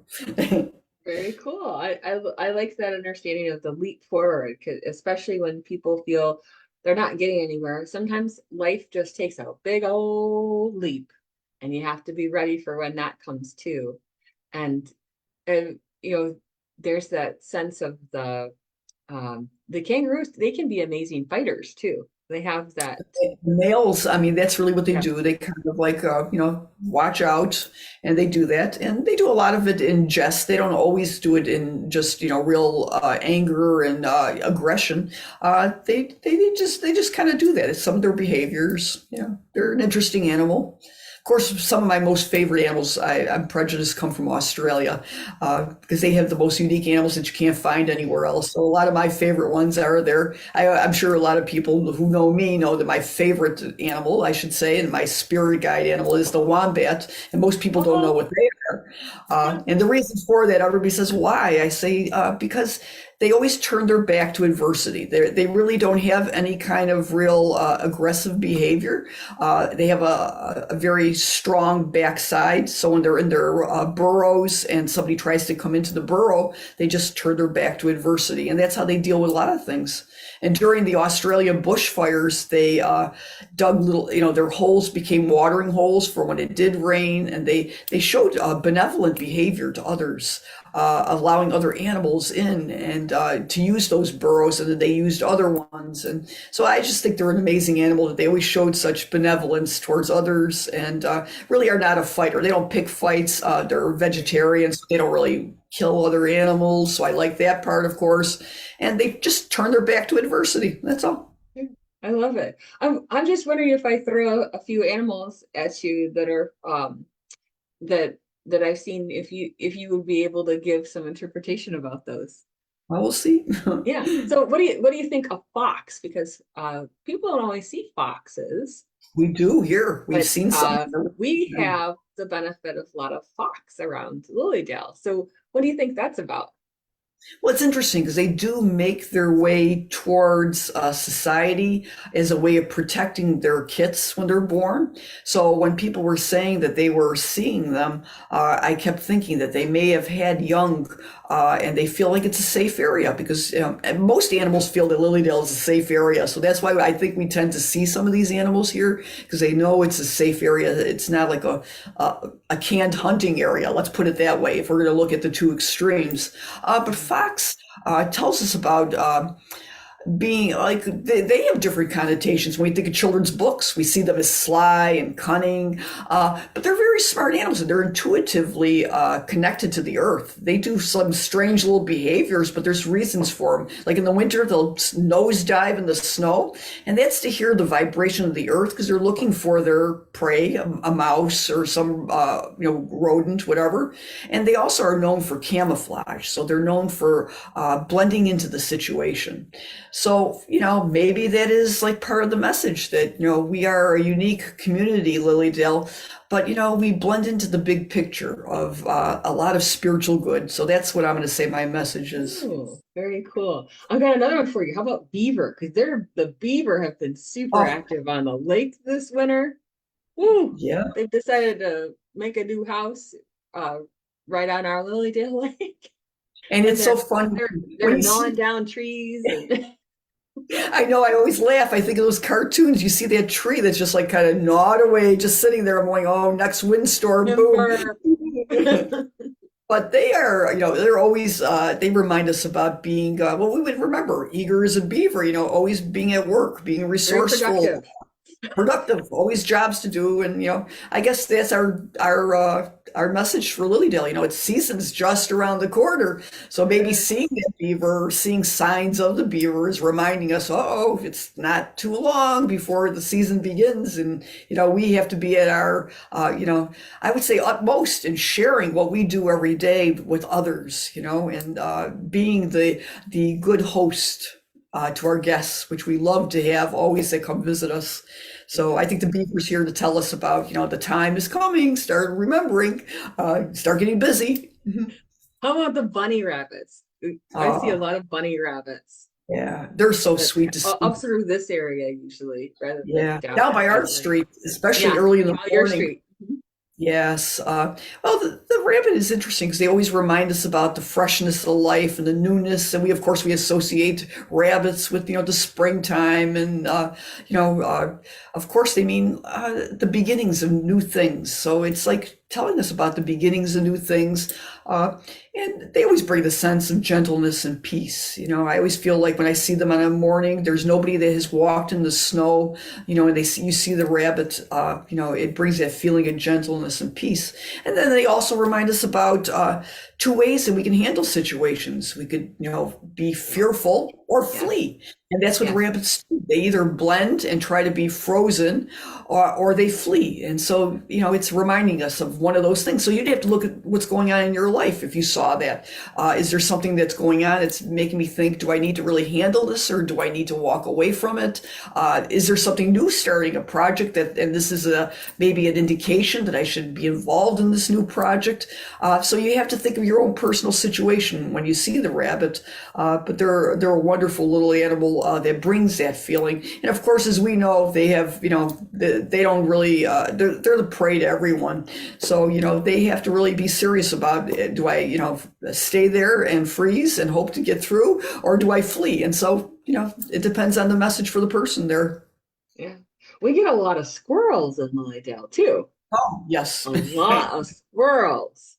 A: very cool. I like that understanding of the leap forward, 'especially when people feel they're not getting anywhere. Sometimes life just takes a big old leap, and you have to be ready for when that comes too. And and there's that sense of the kangaroos. They can be amazing fighters too. They have that.
B: Males, I mean, that's really what they
A: Yeah.
B: do. They kind of like, watch out, and they do that. And they do a lot of it in jest. They don't always do it in just, real anger and aggression. They just kind of do that. It's some of their behaviors. They're an interesting animal. Of course, some of my most favorite animals, I'm prejudiced, come from Australia because they have the most unique animals that you can't find anywhere else. So a lot of my favorite ones are there. I'm sure a lot of people who know me know that my favorite animal, I should say, and my spirit guide animal is the wombat. And most people don't know
A: Oh,
B: what they are. And the reason for that, everybody says, why? I say, because they always turn their back to adversity. They really don't have any kind of real aggressive behavior. They have a very strong backside. So when they're in their burrows and somebody tries to come into the burrow, they just turn their back to adversity. And that's how they deal with a lot of things. And during the Australia bushfires, they dug little, their holes became watering holes for when it did rain. And they showed benevolent behavior to others, allowing other animals in and to use those burrows, and then they used other ones. And so I just think they're an amazing animal that they always showed such benevolence towards others and really are not a fighter. They don't pick fights. They're vegetarians. They don't really kill other animals. So I like that part, of course. And they just turn their back to adversity. That's all.
A: I love it. I'm just wondering if I throw a few animals at you that are that that I've seen, if you would be able to give some interpretation about those.
B: Well, we'll see.
A: Yeah. So what do you think of fox? Because people don't always see foxes,
B: We do here. We've
A: but
B: seen some.
A: we have the benefit of a lot of fox around Lilydale. So what do you think that's about?
B: Well, it's interesting because they do make their way towards society as a way of protecting their kits when they're born. So when people were saying that they were seeing them, I kept thinking that they may have had young and they feel like it's a safe area because and most animals feel that Lilydale is a safe area. So that's why I think we tend to see some of these animals here because they know it's a safe area. It's not like a canned hunting area. Let's put it that way if we're going to look at the two extremes. But Fox tells us about being like they have different connotations. When we think of children's books, we see them as sly and cunning, but they're very smart animals and they're intuitively connected to the earth. They do some strange little behaviors, but there's reasons for them. Like in the winter, they'll nosedive in the snow, and that's to hear the vibration of the earth because they're looking for their prey, a mouse or some rodent, whatever. And they also are known for camouflage, so they're known for blending into the situation. So, maybe that is like part of the message that, we are a unique community, Lilydale, but, we blend into the big picture of a lot of spiritual good. So that's what I'm going to say my message is.
A: Oh, very cool. I've got another one for you. How about beaver? Because the beaver have been super
B: Oh,
A: active on the lake this winter. Woo!
B: yeah.
A: They've decided to make a new house uh, right on our Lilydale Lake,
B: And
A: and
B: it's
A: they're
B: so fun
A: they're
B: when
A: they're
B: you
A: gnawing
B: see,
A: down trees and
B: I know I always laugh. I think of those cartoons. You see that tree that's just like kind of gnawed away, just sitting there. I'm going, oh, next windstorm, boom.
A: timber.
B: But they are, they're always, they remind us about being, well, we would remember eager as a beaver, always being at work, being
A: Very
B: resourceful,
A: productive.
B: productive, always jobs to do. And, I guess that's our message for Lilydale. It's season's just around the corner. So maybe seeing that beaver, seeing signs of the beaver is reminding us, oh, it's not too long before the season begins. And, we have to be at our, I would say utmost in sharing what we do every day with others, and being the good host to our guests, which we love to have always they come visit us. So I think the beaver's here to tell us about, the time is coming, start remembering, start getting busy.
A: How about the bunny rabbits? I see a
B: Uh,
A: lot of bunny rabbits
B: yeah, they're so
A: that
B: sweet to see.
A: up through this area usually, rather than
B: Yeah,
A: down
B: down by our
A: further.
B: street, especially
A: Yeah,
B: early in the
A: on your
B: morning.
A: street.
B: Yes. Well, the rabbit is interesting because they always remind us about the freshness of life and the newness. And we associate rabbits with, the springtime. And, of course, they mean the beginnings of new things. So it's like telling us about the beginnings of new things. Uh, and they always bring the sense of gentleness and peace. I always feel like when I see them on a morning, there's nobody that has walked in the snow, and you see the rabbit, it brings that feeling of gentleness and peace. And then they also remind us about two ways that we can handle situations. We could, be fearful or
A: Yes,
B: flee. And that's what
A: yes.
B: rabbits do. They either blend and try to be frozen or they flee. And so, it's reminding us of one of those things. So you'd have to look at what's going on in your life if you saw that. Is there something that's going on that's making me think, do I need to really handle this or do I need to walk away from it? Is there something new starting a project and this is maybe an indication that I should be involved in this new project? So you have to think of your own personal situation when you see the rabbit. But they're a wonderful little animal that brings that feeling. And of course, as we know, they have, they don't really, they're the prey to everyone. So, they have to really be serious about it. Do I, stay there and freeze and hope to get through, or do I flee? And so, it depends on the message for the person there.
A: Yeah. We get a lot of squirrels in Lilydale too.
B: Oh, yes.
A: A lot of squirrels.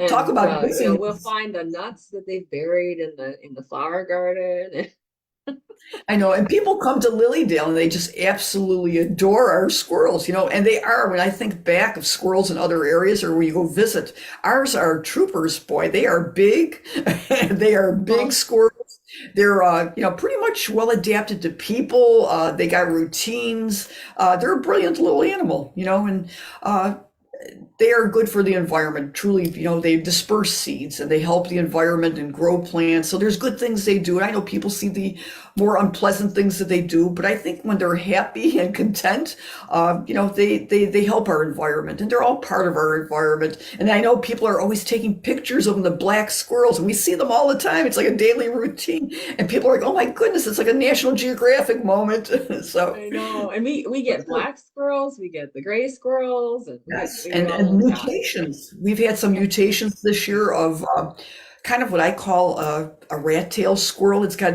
B: Talk
A: And
B: about
A: we'll
B: busyness.
A: find the nuts that they've buried in the flower garden.
B: I know, and people come to Lilydale and they just absolutely adore our squirrels, and they are. When I think back of squirrels in other areas or where you go visit, ours are troopers, boy. They are big, they are big
A: Well,
B: squirrels. They're, pretty much well adapted to people. They got routines. They're a brilliant little animal, and they are good for the environment. Truly, they disperse seeds and they help the environment and grow plants. So there's good things they do. And I know people see the more unpleasant things that they do, but I think when they're happy and content, they help our environment and they're all part of our environment. And I know people are always taking pictures of the black squirrels and we see them all the time. It's like a daily routine and people are like, oh my goodness, it's like a National Geographic moment. So
A: I know. And we get black squirrels, we get the gray squirrels, and
B: yes,
A: we get
B: and
A: all of that.
B: mutations. We've had some mutations this year of kind of what I call a rat tail squirrel. It's got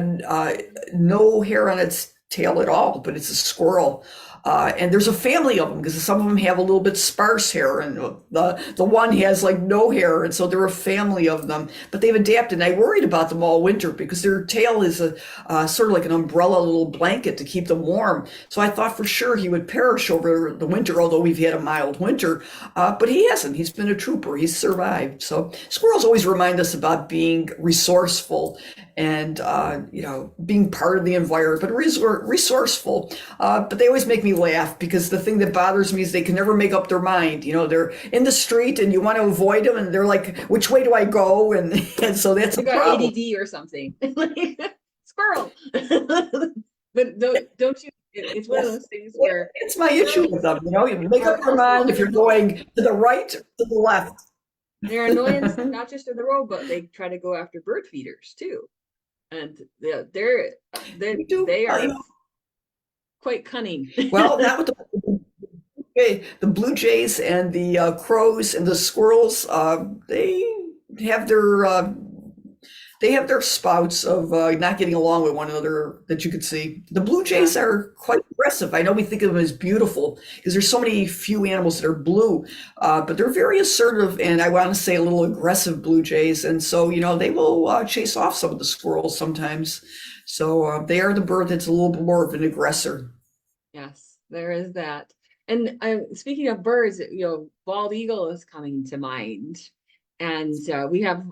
B: no hair on its tail at all, but it's a squirrel. And there's a family of them because some of them have a little bit sparse hair, and the one has like no hair, and so they're a family of them. But they've adapted. And I worried about them all winter because their tail is a sort of like an umbrella little blanket to keep them warm. So I thought for sure he would perish over the winter, although we've had a mild winter. But he hasn't. He's been a trooper. He's survived. So squirrels always remind us about being resourceful and being part of the environment, but resourceful. But they always make me laugh because the thing that bothers me is they can never make up their mind. They're in the street and you want to avoid them, and they're like, "Which way do I go?" And so that's
A: You
B: a
A: got
B: problem.
A: ADD or something. Squirrel. But don't you? It's one of
B: Yes,
A: those things where
B: it's my issue
A: squirrels
B: with them. You make
A: are
B: up your
A: also
B: mind if you're going to the right or to the left.
A: they're annoyance not just in the road, but they try to go after bird feeders too. And
B: We do.
A: they are quite cunning.
B: Well, not with the Blue Jays and the crows and the squirrels. Have their uh, they have their spouts of not getting along with one another that you could see. The Blue
A: Yeah.
B: Jays are quite aggressive. I know we think of them as beautiful because there's so many few animals that are blue, but they're very assertive and I want to say a little aggressive Blue Jays. And so, they will chase off some of the squirrels sometimes. So they are the bird that's a little bit more of an aggressor.
A: Yes, there is that. And speaking of birds, bald eagle is coming to mind. And we have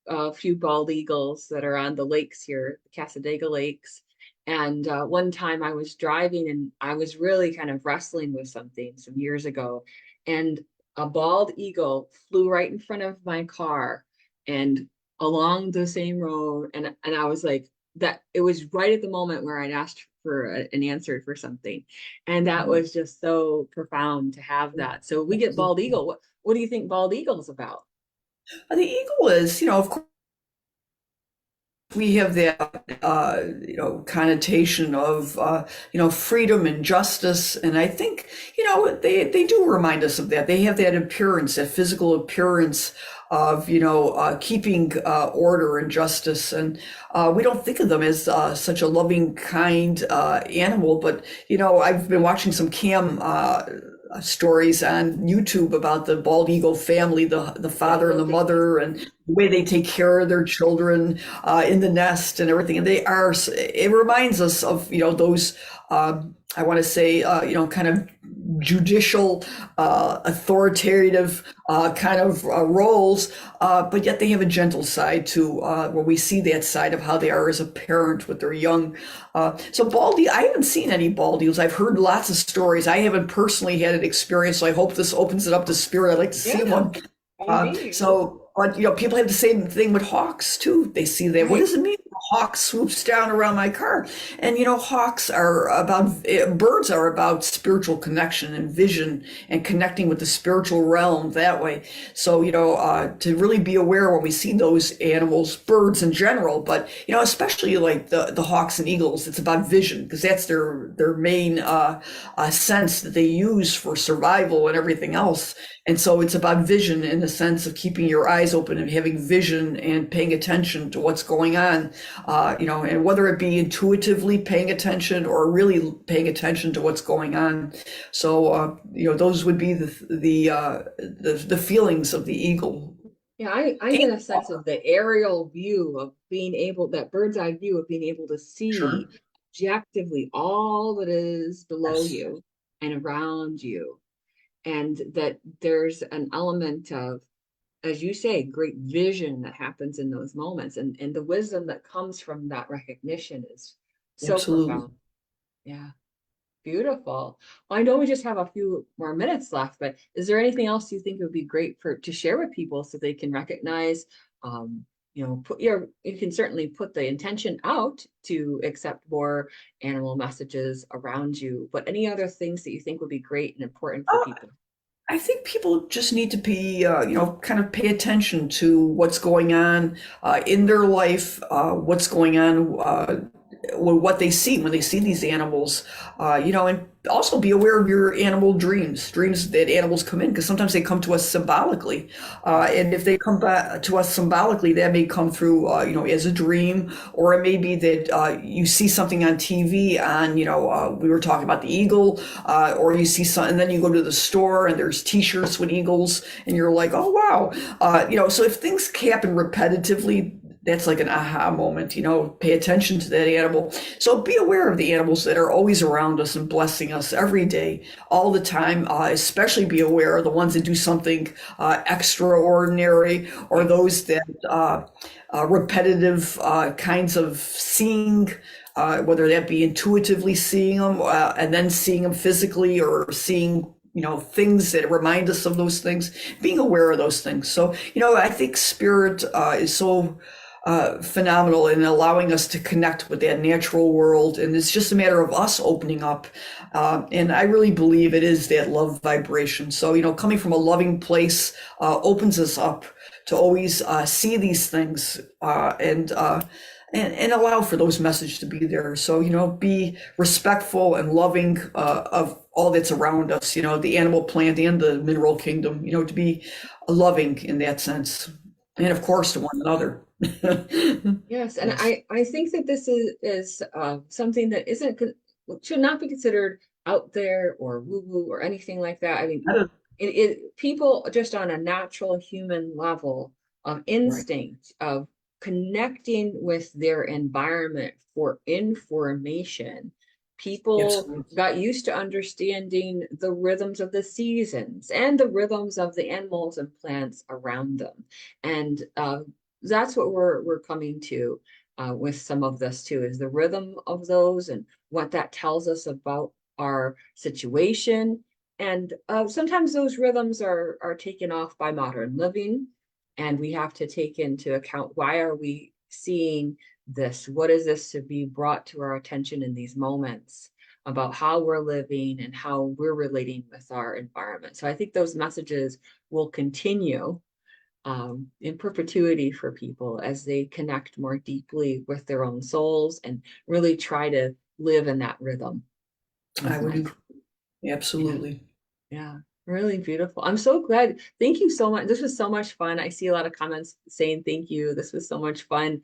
A: a few bald eagles that are on the lakes here, the Casadega Lakes. And one time I was driving and I was really kind of wrestling with something some years ago. And a bald eagle flew right in front of my car and along the same road. And I was like, that it was right at the moment where I'd asked for an answer for something. And that was just so profound to have that. So we get bald eagle. What do you think bald eagle's about?
B: The eagle is, of course, we have that, connotation of, freedom and justice. And I think, they do remind us of that. They have that appearance, that physical appearance of, keeping order and justice. And we don't think of them as such a loving, kind animal. But, I've been watching some stories on YouTube about the bald eagle family, the father and the mother, and the way they take care of their children in the nest and everything. And it reminds us of, those, I want to say, kind of judicial, authoritative kind of roles, but yet they have a gentle side too, where we see that side of how they are as a parent with their young. So I haven't seen any bald eagles. I've heard lots of stories. I haven't personally had an experience, so I hope this opens it up to spirit. I'd like to see
A: Yeah,
B: one.
A: maybe.
B: But people have the same thing with hawks too. They see that. What
A: Right.
B: does it mean? A hawk swoops down around my car, and birds are about spiritual connection and vision and connecting with the spiritual realm that way. So to really be aware when we see those animals, birds in general, but especially like the hawks and eagles, it's about vision because that's their main sense that they use for survival and everything else. And so it's about vision in the sense of keeping your eyes open and having vision and paying attention to what's going on, and whether it be intuitively paying attention or really paying attention to what's going on. So, those would be the feelings of the eagle.
A: Yeah, I get a sense of the aerial view of being able, that bird's eye view of being able to see
B: Sure.
A: objectively all that is below
B: Yes.
A: you and around you. And that there's an element of, as you say, great vision that happens in those moments. And the wisdom that comes from that recognition is so
B: Absolutely.
A: profound. Yeah. Beautiful. Well, I know we just have a few more minutes left, but is there anything else you think would be great to share with people so they can recognize, um, you can certainly put the intention out to accept more animal messages around you, but any other things that you think would be great and important for people?
B: I think people just need to be, kind of pay attention to what's going on in their life, what's going on what they see when they see these animals, and also be aware of your animal dreams that animals come in, because sometimes they come to us symbolically. And if they come back to us symbolically, that may come through, as a dream, or it may be that you see something on TV we were talking about the eagle, or you see some, and then you go to the store and there's T-shirts with eagles, and you're like, oh wow, so if things happen repetitively, that's like an aha moment, pay attention to that animal. So be aware of the animals that are always around us and blessing us every day, all the time. Especially be aware of the ones that do something extraordinary, or those that repetitive kinds of seeing, whether that be intuitively seeing them, and then seeing them physically, or seeing things that remind us of those things, being aware of those things. So, I think spirit is so phenomenal in allowing us to connect with that natural world. And it's just a matter of us opening up. And I really believe it is that love vibration. So, coming from a loving place opens us up to always see these things, and allow for those messages to be there. So, be respectful and loving of all that's around us, the animal, plant, and the mineral kingdom, to be loving in that sense. And of course, to one another.
A: Yes, and
B: Yes.
A: I think that this is something that should not be considered out there or woo-woo or anything like that. I mean, people just on a natural human level of
B: Right.
A: instinct of connecting with their environment for information. People
B: Absolutely.
A: got used to understanding the rhythms of the seasons and the rhythms of the animals and plants around them. And that's what we're coming to with some of this too, is the rhythm of those and what that tells us about our situation. And sometimes those rhythms are taken off by modern living, and we have to take into account, why are we seeing this? What is this to be brought to our attention in these moments about how we're living and how we're relating with our environment? So I think those messages will continue in perpetuity for people as they connect more deeply with their own souls and really try to live in that rhythm
B: I
A: of
B: would
A: life.
B: agree.
A: Yeah.
B: Absolutely.
A: Yeah, really beautiful. I'm so glad. Thank you so much. This was so much fun. I see a lot of comments saying thank you. This was so much fun.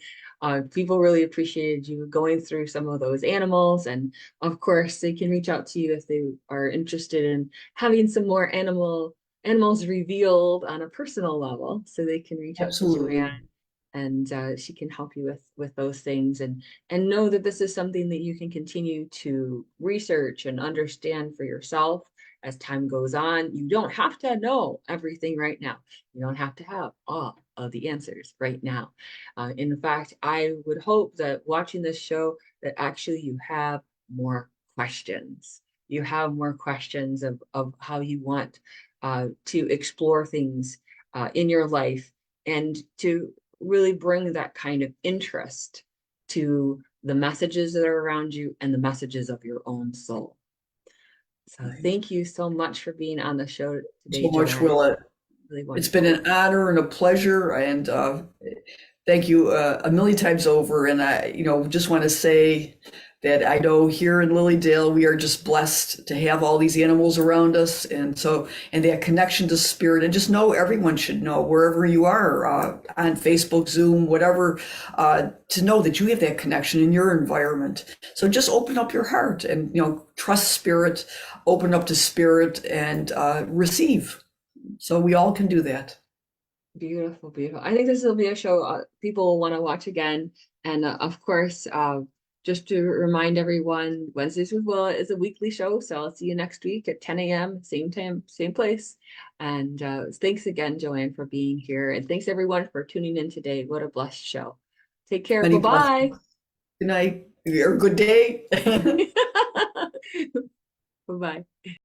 A: People really appreciated you going through some of those animals. And of course, they can reach out to you if they are interested in having some more animals revealed on a personal level. So they can reach out to Joanne,
B: Absolutely.
A: and she can help you with those things, and know that this is something that you can continue to research and understand for yourself as time goes on. You don't have to know everything right now. You don't have to have all of the answers right now. In fact, I would hope that watching this show, that actually you have more questions. You have more questions of how you want to explore things in your life, and to really bring that kind of interest to the messages that are around you and the messages of your own soul. So
B: Right.
A: thank you so much for being on the show today,
B: So much,
A: Joanne.
B: Willa.
A: Really
B: It's been
A: wonderful.
B: an honor and a pleasure, and thank you a million times over. And I, just want to say that I know here in Lilydale, we are just blessed to have all these animals around us. And so, and that connection to spirit, and just know everyone should know, wherever you are, on Facebook, Zoom, whatever, to know that you have that connection in your environment. So just open up your heart and, trust spirit, open up to spirit, and receive. So we all can do that.
A: Beautiful, beautiful. I think this will be a show people will want to watch again. And of course, just to remind everyone, Wednesdays with Willa is a weekly show. So I'll see you next week at 10 a.m., same time, same place. And thanks again, Joanne, for being here. And thanks everyone for tuning in today. What a blessed show. Take care.
B: Many
A: Bye-bye.
B: blessings. Good night or good day.
A: Bye-bye.